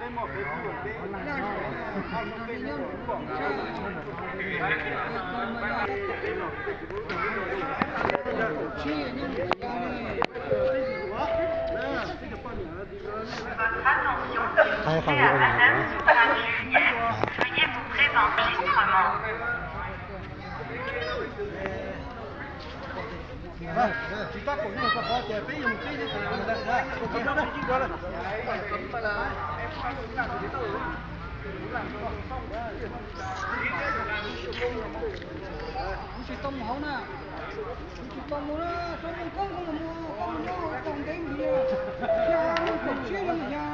Hai phòng hiệu là veuillez vous présenter librement. Chỉ có cũng có khó chơi phí một tí thì chỉ tông máu nè, chỉ tông máu nè, số mình con tem gì à, nhà nó cũng chưa được nhà.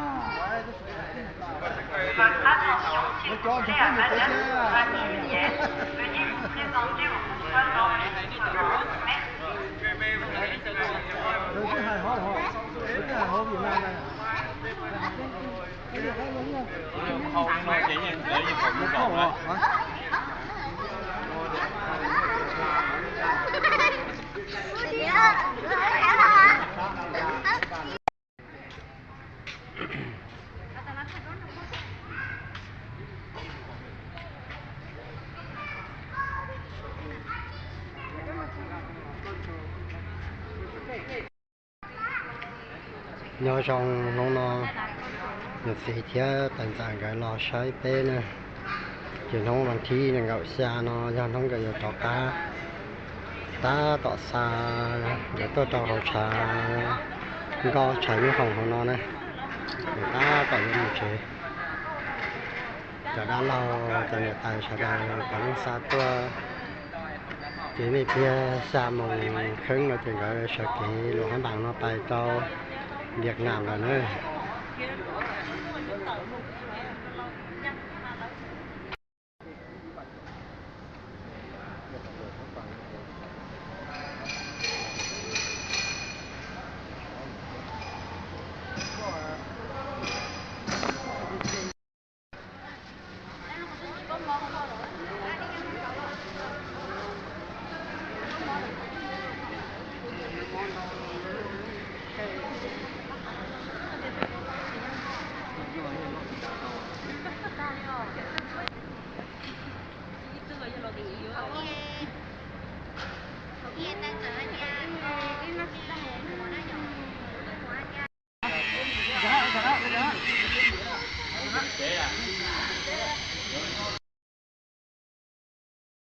Votre attention, s'il vous plaît, à Madame Vanille. Veuillez vous présenter au contrôle d'enregistrement. Merci. Cái hài hò Việt Nam này. Không, chỉ để như phòng nhu cầu thôi. nhớ trong nó được xí thiết tận dạng cái lò sấy bê nè truyền thống bằng thi là gạo xa nó giao thông cái tỏ ta tỏ xa để tôi tỏ hậu trà có trải như phòng của nó này để ta tỏ như một chế cho đã lâu cho người ta cho đã còn xa tua chỉ này kia xa mong khứng là chuyện gọi là sợ kỹ luôn hắn bằng nó tay to Việt Nam là nơi